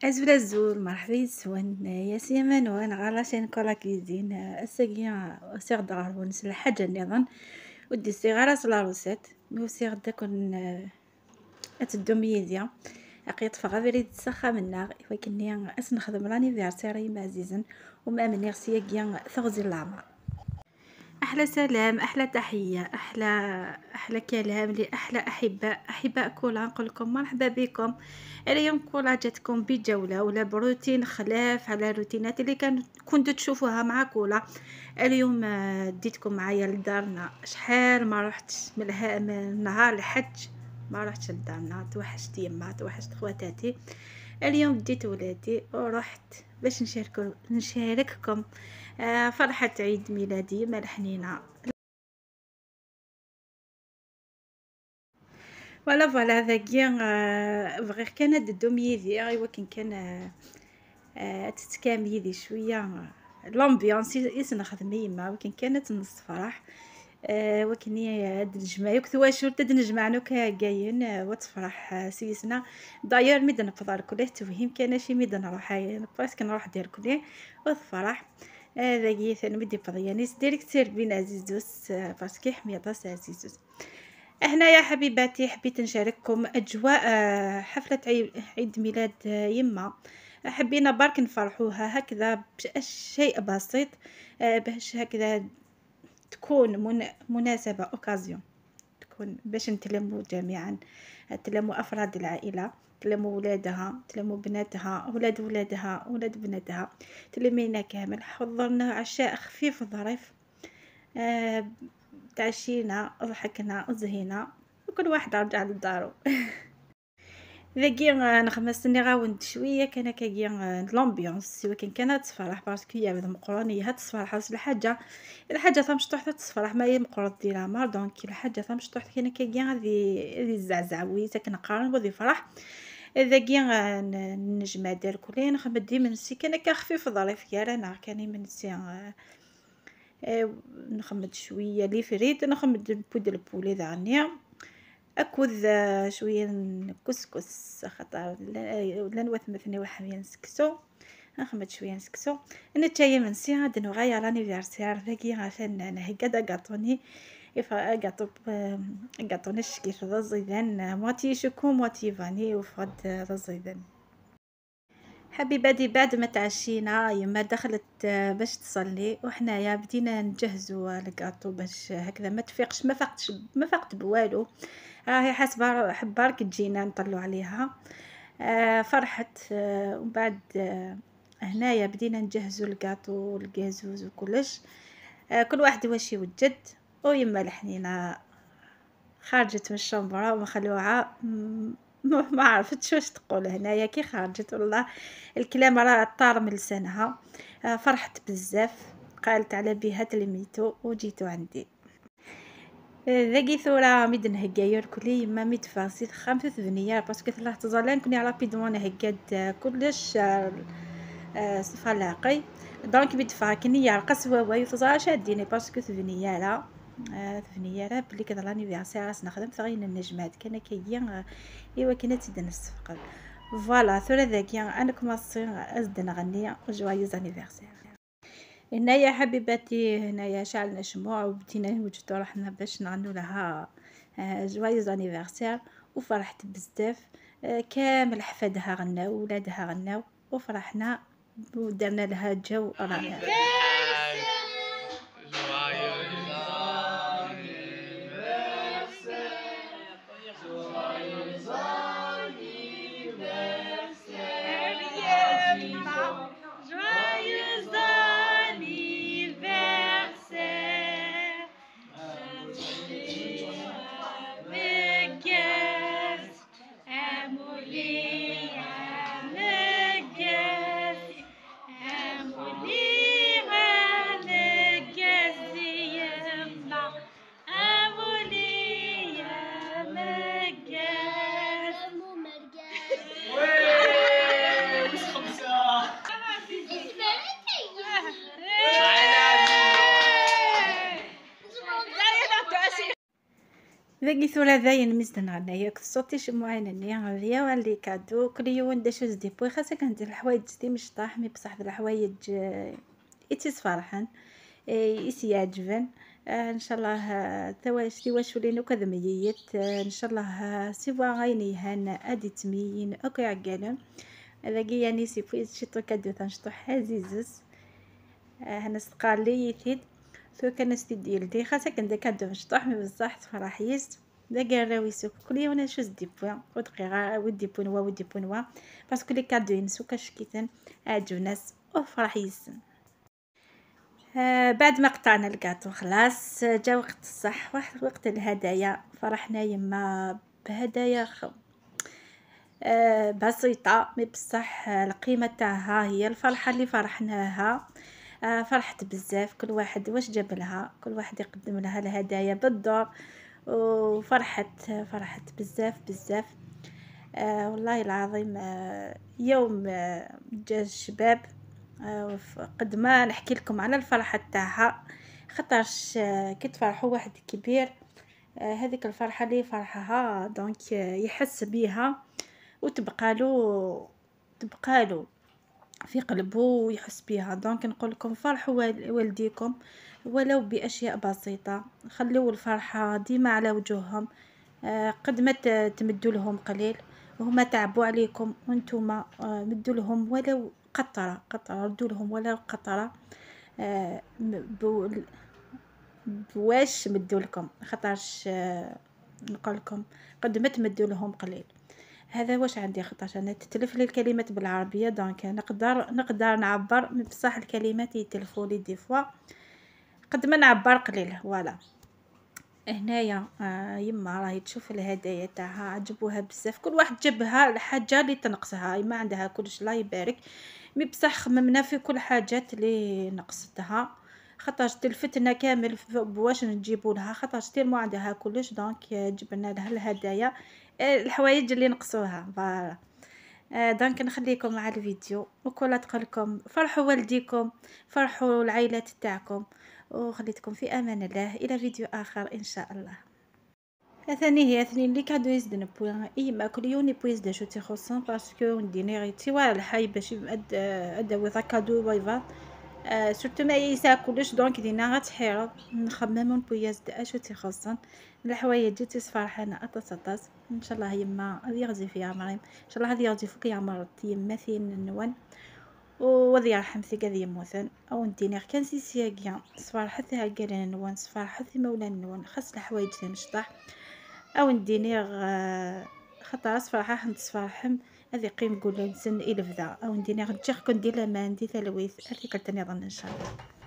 أزول الزول مرحبا يسون يا سيمان وانا غالاشين كولا كيزين الساقيا سيغ دغارون سل حاجة نظن ودي سيغارة سلاروسات ميو سيغ داكن اتدو ميزيا أقيت فغافيري تسخى منا ولكني أسنخدم لانيفيرسير ما عزيزا وما منيغ سياقيا ثغزي العمر. أحلى سلام، أحلى تحية، أحلى كلام لأحلى أحباء كولا نقول لكم مرحبا بكم. اليوم كولا جاتكم بجولة ولا بروتين خلاف على الروتينات اللي كنتوا تشوفوها مع كولا. اليوم ديتكم معايا لدارنا، شحال ما رحتش من نهار الحج ما رحتش لدارنا، توحشت يما توحشت خواتاتي. اليوم ديت ولادي ورحت باش نشارككم فرحة عيد ميلادي ملحنينة. فوالا ذاكيا بغير كانت دوميدي ايوا كان تتكاميدي شويه لامبيونس يسنخدم يما ولكن كانت نص فرح. وكني هاد الجماعه كثواشور تدنجمعنو كاين وتفرح سيسنا داير ميد نفضل كله توهيم كان شي ميد نروح باسكو نروح دير كله وتفرح. ذاكي ثاني ميدي فضيانيس ديريكتير بين عزيزوس باسكو حميطاس عزيزوس. هنا يا حبيباتي حبيت نشارككم أجواء حفلة عيد ميلاد يما. حبينا برك نفرحوها هكذا بشيء بسيط باش هكذا تكون مناسبة اوكازيون تكون باش نتلموا جميعا، تلموا أفراد العائلة، تلموا ولادها، تلموا بناتها، ولاد بناتها، تلمينا كامل. حضرنا عشاء خفيف ظريف، تعشينا وضحكنا وزهينا وكل واحد رجع لدارو. ذاكي نخمسني غاوند شويه كان كاكي لامبيونس ولكن كانت تفرح باسكو يا مقرانيه تصفرح الحاجه تمشطح تصفرح ما هي مقرط ديالها مار دونك الحاجه تمشطح كان كاكي هذه الزعزعوي ساكن قارن وذي فرح. ذاكي النجمه دار كلين نخمم ديما نسي كان خفيف ظريف يا رانا كان منسي نخمد شويه لي فريت نخمد بود البولي ذانيا اكوذ شويه كسكس خاطر لا نوث مثني وحميه نسكسو نخمد شويه نسكسو انا تايا من سي غاد نغير لانيفرسير ذاكي عشان نهكا غاطوني يفا غاطوني كيف الزيدان موتي شكو موتي فاني وفرد الزيدان. حبيباتي بعد ما تعشينا يما دخلت باش تصلي وحنايا بدينا نجهزوا الكاطو باش هكذا ما تفيقش ما فقت بوالو. راهي حاسبه حبارك تجينا نطلوا عليها. فرحت ومن بعد هنايا بدينا نجهزوا الكاطو والكازوز وكلش. كل واحد واش يوجد ويما الحنينه خرجت من الشمبرة ومخلوعة ما عرفتش واش تقول هنايا كي خرجت والله الكلام راه طار من لسانها. فرحت بزاف قالت على بها تلميتو وجيتو عندي. ذاكي ثورة ميد نهكاير كلي ما ميد فاسيل خمسة ثمانية باسكو ثلاث تزالان كوني رابيدمون هكاد كلش صفا لاقي دونك ميد فاكني يرقص واواي تزال شاديني باسكو ثمانية ثمانية بلي كذا لانيفيرسير راس نخدم ثغين النجمات كان كيا ايوا كانت تدن الصفقه. فوالا ثورة ذاكيا انا كماصي ازد نغني جوايز انيفيرسير. هنايا حبيباتي هنايا شعلنا شموع وبدينا نوجدو روحنا باش نغنو لها جوايز انيفرسير وفرحت بزاف. كامل حفادها غناو ولادها غناو وفرحنا ودرنا لها جو رائع. ذاكي ثورة ذاين مزدنا ياك صوتي شموعينني هذيا واللي كادو كل يوم دا شوز دي بوي خاصة كندير الحوايج دي مش طاح مي بصح الحوايج إتيس فرحان إيس يعجبن ان شاء الله تواش ولينو كذا ميت ان شاء الله سوا غايني هان ادي تميين اوكي عقالا ذاكي يعني سي بويز شتو كادو تنشطو حزيزس هنا سقالي يثيد ثو كان ستيد يلدي خاصة كان دا كادو مشطوح مي بصح تفرحيس دا قراوي سوك كل يوم شوز دي بوان ودقيقة ودي بونوا ودي بونوا باسكو لي كادو ينسو كاشكيتن عاجو ناس وفرحيس. بعد ما قطعنا الكاطو خلاص جا وقت الصح واحد وقت الهدايا فرحنا يما بهدايا بسيطة مي بصح القيمة تاعها هي الفرحة اللي فرحناها. فرحت بزاف كل واحد واش جاب لها كل واحد يقدم لها الهدايا بالدور وفرحت بزاف بزاف. والله العظيم يوم جا الشباب قد ما نحكي لكم على الفرحة تاعها خاطرش كي تفرحوا واحد كبير هذيك الفرحة اللي فرحها دونك يحس بيها وتبقى له في قلبه ويحس بيها. دونك نقول لكم فرحوا والديكم ولو باشياء بسيطه خلوا الفرحه ديما على وجوههم. قد ما تمدوا لهم قليل وهما تعبوا عليكم وانتم مدوا لهم ولو قطره ردوا لهم ولو قطره. بواش مدوا لكم خاطرش نقول لكم قد ما تمدوا لهم قليل. هذا واش عندي خاطرش انا تتلف لي الكلمات بالعربيه دونك نقدر نعبر بصح الكلمات يتلفوا لي دي فوا قد ما نعبر قليل. فوالا هنايا يما راهي تشوف الهدايا تاعها عجبوها بزاف كل واحد جابها الحاجه اللي تنقصها ما عندها كلش الله يبارك مي بصح خممنا في كل حاجات اللي نقصتها خاطرش تلفتنا كامل بواش نجيبوا لها خاطرش تير ما عندها كلش دونك جبنا لها الهدايا الحوايج اللي نقصوها. فوالا دونك نخليكم مع الفيديو وكل تقولكم فرحوا والديكم فرحوا العائلات تاعكم وخليتكم في امان الله الى فيديو اخر ان شاء الله. ثاني اللي كادو يزدن بوين اي ما كل يوم بويز دو شوتي خصن باسكو نديني غيتي ولا الحي باش اد وذا كادو بايفا سورتو ما يسا كلش دونك دينا غتحيرض نخمم بوياز دا شوتي خصن الحوايج جيتي فرحانه اطاطاطاس ان شاء الله يما غادي يغزي فيها مريم ان شاء الله غادي يغزي فيك يا مرت يما ثين النوان وذي يرحم ثي قذي يموتن او نديني كان سيسياكيا صفار حثي هكالين النوان صفار حثي مولا النوان خاص الحوايج تمشطح او نديني خاطر صفراحه نتصفرحم هذه قيم نقول نسن الى بدا او نديني غتجيخ كون دير ما ندي ثلويث هذيك تاني ظن ان شاء الله.